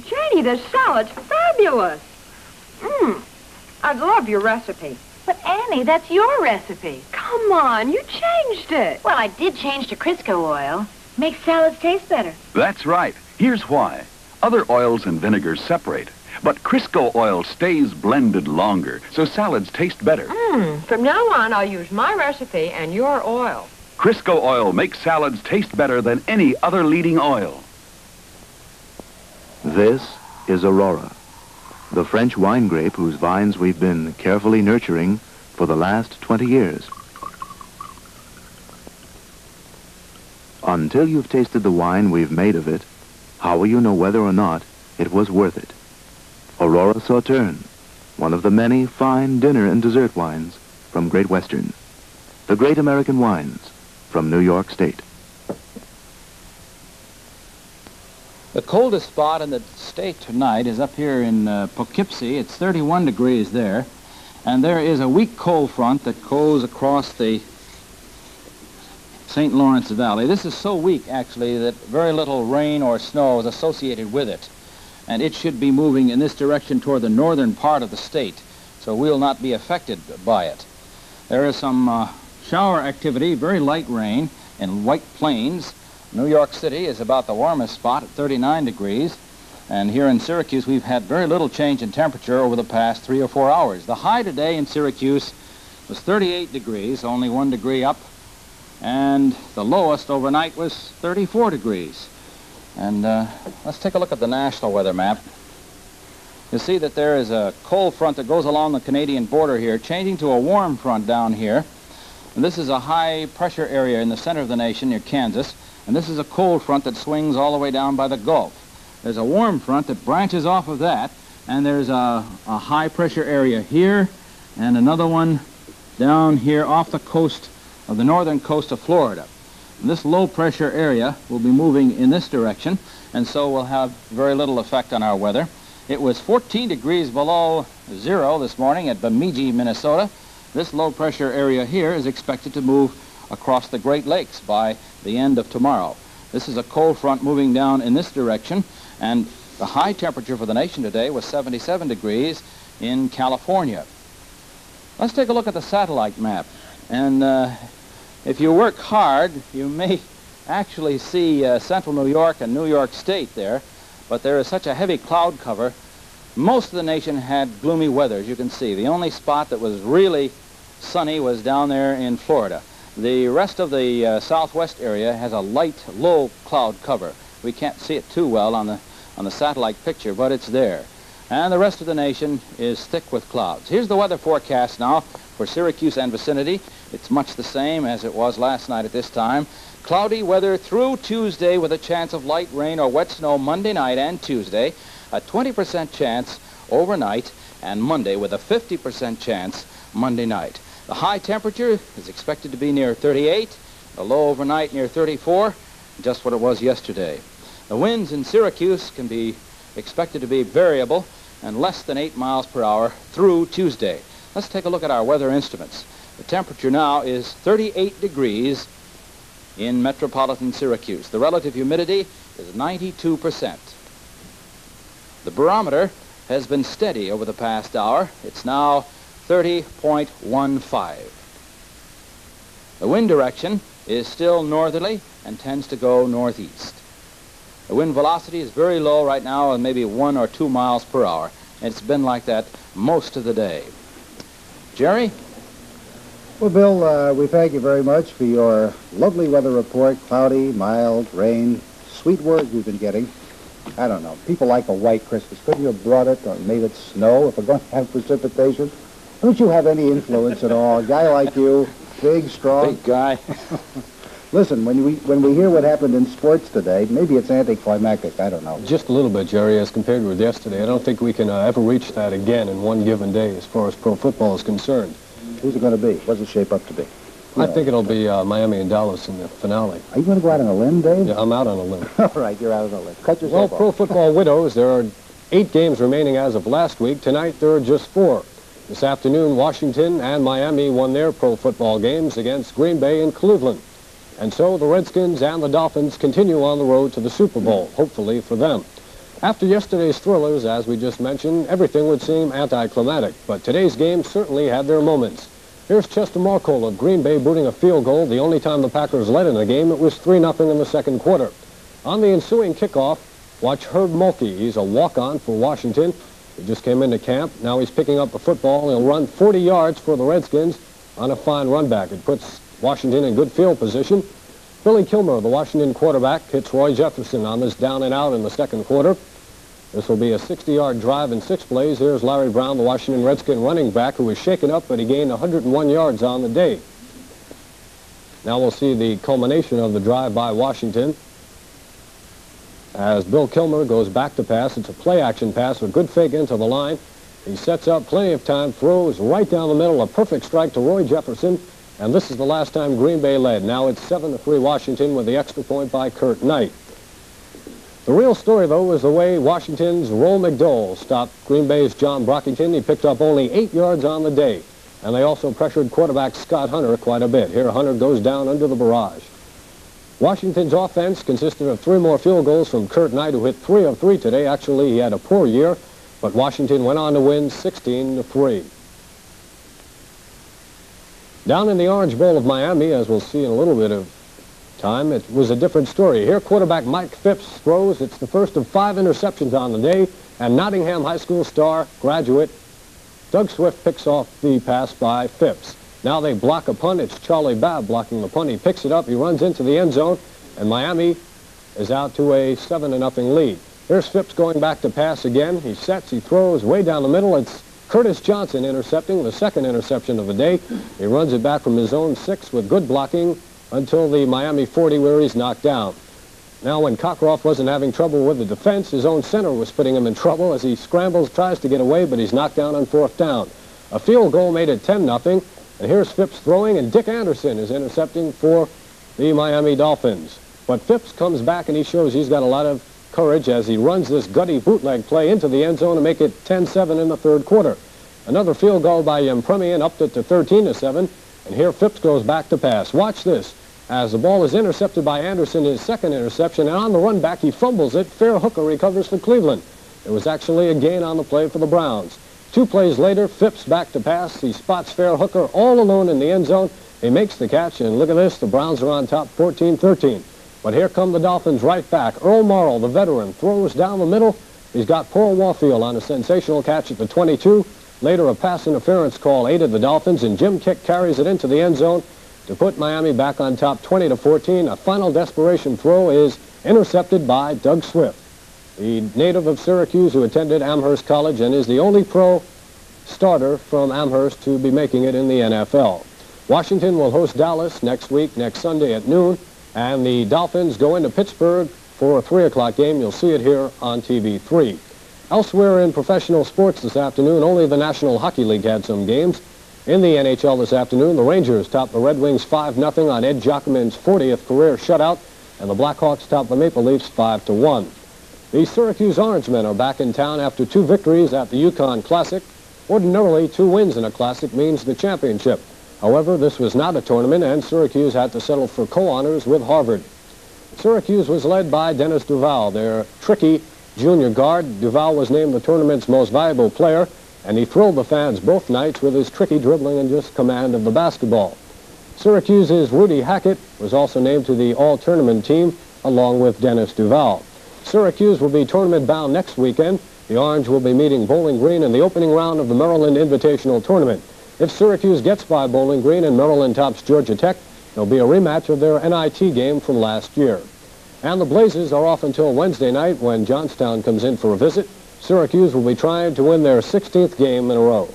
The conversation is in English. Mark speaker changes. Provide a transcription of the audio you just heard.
Speaker 1: Janie, this salad's fabulous. I love your recipe.
Speaker 2: But, Annie, that's your recipe.
Speaker 1: Come on, you changed it.
Speaker 2: Well, I did change to Crisco oil. Makes salads taste better.
Speaker 3: That's right. Here's why. Other oils and vinegars separate, but Crisco oil stays blended longer, so salads taste better.
Speaker 1: From now on, I'll use my recipe and your oil.
Speaker 3: Crisco oil makes salads taste better than any other leading oil.
Speaker 4: This is Aurora, the French wine grape whose vines we've been carefully nurturing for the last 20 years. Until you've tasted the wine we've made of it, how will you know whether or not it was worth it? Aurora Sauterne, one of the many fine dinner and dessert wines from Great Western. The great American wines from New York State.
Speaker 5: The coldest spot in the state tonight is up here in Poughkeepsie. It's 31 degrees there. And there is a weak cold front that goes across the St. Lawrence Valley. This is so weak, actually, that very little rain or snow is associated with it. And it should be moving in this direction toward the northern part of the state, so we'll not be affected by it. There is some shower activity, very light rain in White Plains. New York City is about the warmest spot at 39 degrees. And here in Syracuse, we've had very little change in temperature over the past 3 or 4 hours. The high today in Syracuse was 38 degrees, only 1 degree up. And the lowest overnight was 34 degrees. And let's take a look at the national weather map. You'll see that there is a cold front that goes along the Canadian border here, changing to a warm front down here. And this is a high pressure area in the center of the nation near Kansas. And this is a cold front that swings all the way down by the Gulf. There's a warm front that branches off of that, and there's a high pressure area here, and another one down here off the coast of the northern coast of Florida. And this low pressure area will be moving in this direction, and so will have very little effect on our weather. It was 14 degrees below zero this morning at Bemidji, Minnesota. This low pressure area here is expected to move across the Great Lakes by the end of tomorrow. This is a cold front moving down in this direction, and the high temperature for the nation today was 77 degrees in California. Let's take a look at the satellite map. And if you work hard, you may actually see central New York and New York State there, but there is such a heavy cloud cover. Most of the nation had gloomy weather, as you can see. The only spot that was really sunny was down there in Florida. The rest of the southwest area has a light, low cloud cover. We can't see it too well on the satellite picture, but it's there. And the rest of the nation is thick with clouds. Here's the weather forecast now for Syracuse and vicinity. It's much the same as it was last night at this time. Cloudy weather through Tuesday with a chance of light rain or wet snow Monday night and Tuesday. A 20% chance overnight, and Monday with a 50% chance Monday night. The high temperature is expected to be near 38, the low overnight near 34, just what it was yesterday. The winds in Syracuse can be expected to be variable and less than 8 miles per hour through Tuesday. Let's take a look at our weather instruments. The temperature now is 38 degrees in metropolitan Syracuse. The relative humidity is 92%. The barometer has been steady over the past hour. It's now 30.15. The wind direction is still northerly and tends to go northeast. The wind velocity is very low right now, at maybe 1 or 2 miles per hour. And it's been like that most of the day. Jerry?
Speaker 6: Well, Bill, we thank you very much for your lovely weather report. Cloudy, mild, rain, sweet words we've been getting. I don't know. People like a white Christmas. Couldn't you have brought it or made it snow if we're going to have precipitation? Don't you have any influence at all? A guy like you, big, strong.
Speaker 5: Big guy.
Speaker 6: Listen, when we hear what happened in sports today, maybe it's anticlimactic. I don't know.
Speaker 7: Just a little bit, Jerry, as compared with yesterday. I don't think we can ever reach that again in one given day as far as pro football is concerned.
Speaker 6: Who's it going to be? What's it shape up to be?
Speaker 7: I think it'll be Miami and Dallas in the finale.
Speaker 6: Are you going to go out on a limb, Dave?
Speaker 7: Yeah, I'm out on a limb.
Speaker 6: All right, you're out on a limb. Cut yourself
Speaker 7: Well,
Speaker 6: off.
Speaker 7: pro football widows, there are 8 games remaining as of last week. Tonight, there are just 4. This afternoon, Washington and Miami won their pro football games against Green Bay and Cleveland. And so the Redskins and the Dolphins continue on the road to the Super Bowl, hopefully for them. After yesterday's thrillers, as we just mentioned, everything would seem anticlimactic, but today's game certainly had their moments. Here's Chester Marcole of Green Bay booting a field goal. The only time the Packers led in the game, it was 3-0 in the second quarter. On the ensuing kickoff, watch Herb Mulkey. He's a walk-on for Washington. He just came into camp. Now he's picking up the football. He'll run 40 yards for the Redskins on a fine run back. It puts Washington in good field position. Billy Kilmer, the Washington quarterback, hits Roy Jefferson on this down and out in the second quarter. This will be a 60-yard drive in 6 plays. Here's Larry Brown, the Washington Redskin running back, who was shaken up, but he gained 101 yards on the day. Now we'll see the culmination of the drive by Washington as Bill Kilmer goes back to pass. It's a play-action pass, a good fake into the line. He sets up plenty of time, throws right down the middle, a perfect strike to Roy Jefferson, and this is the last time Green Bay led. Now it's 7-3 Washington with the extra point by Kurt Knight. The real story, though, was the way Washington's Roll McDowell stopped Green Bay's John Brockington. He picked up only 8 yards on the day, and they also pressured quarterback Scott Hunter quite a bit. Here, Hunter goes down under the barrage. Washington's offense consisted of 3 more field goals from Kurt Knight, who hit 3 of 3 today. Actually, he had a poor year, but Washington went on to win 16-3. Down in the Orange Bowl of Miami, as we'll see in a little bit of time, it was a different story. Here, quarterback Mike Phipps throws. It's the first of 5 interceptions on the day, and Nottingham High School star graduate Doug Swift picks off the pass by Phipps. Now they block a punt. It's Charlie Babb blocking the punt. He picks it up. He runs into the end zone, and Miami is out to a 7-0 lead. Here's Phipps going back to pass again. He sets. He throws way down the middle. It's Curtis Johnson intercepting, the second interception of the day. He runs it back from his own 6 with good blocking until the Miami 40 where he's knocked down. Now when Cockcroft wasn't having trouble with the defense, his own center was putting him in trouble as he scrambles, tries to get away, but he's knocked down on 4th down. A field goal made it 10-0, and here's Phipps throwing, and Dick Anderson is intercepting for the Miami Dolphins. But Phipps comes back and he shows he's got a lot of courage as he runs this gutty bootleg play into the end zone to make it 10-7 in the third quarter. Another field goal by Yempremian upped it to 13-7, and here Phipps goes back to pass. Watch this. As the ball is intercepted by Anderson, his second interception, and on the run back he fumbles it. Fair Hooker recovers for Cleveland. It was actually a gain on the play for the Browns. 2 plays later, Phipps back to pass. He spots Fair Hooker all alone in the end zone. He makes the catch, and look at this. The Browns are on top 14-13. But here come the Dolphins right back. Earl Morrall, the veteran, throws down the middle. He's got Paul Warfield on a sensational catch at the 22. Later, a pass interference call aided the Dolphins, and Jim Kick carries it into the end zone to put Miami back on top 20-14. A final desperation throw is intercepted by Doug Swift, the native of Syracuse who attended Amherst College and is the only pro starter from Amherst to be making it in the NFL. Washington will host Dallas next Sunday at noon, and the Dolphins go into Pittsburgh for a 3 o'clock game. You'll see it here on TV3. Elsewhere in professional sports this afternoon, only the National Hockey League had some games. In the NHL this afternoon, the Rangers topped the Red Wings 5-0 on Ed Giacomin's 40th career shutout, and the Blackhawks topped the Maple Leafs 5-1. The Syracuse Orangemen are back in town after 2 victories at the Yukon Classic. Ordinarily, 2 wins in a Classic means the championship. However, this was not a tournament, and Syracuse had to settle for co-honors with Harvard. Syracuse was led by Dennis Duval, their tricky junior guard. Duval was named the tournament's most valuable player, and he thrilled the fans both nights with his tricky dribbling and just command of the basketball. Syracuse's Rudy Hackett was also named to the all-tournament team along with Dennis Duval. Syracuse will be tournament-bound next weekend. The Orange will be meeting Bowling Green in the opening round of the Maryland Invitational Tournament. If Syracuse gets by Bowling Green and Maryland tops Georgia Tech, there'll be a rematch of their NIT game from last year. And the Blazers are off until Wednesday night when Johnstown comes in for a visit. Syracuse will be trying to win their 16th game in a row.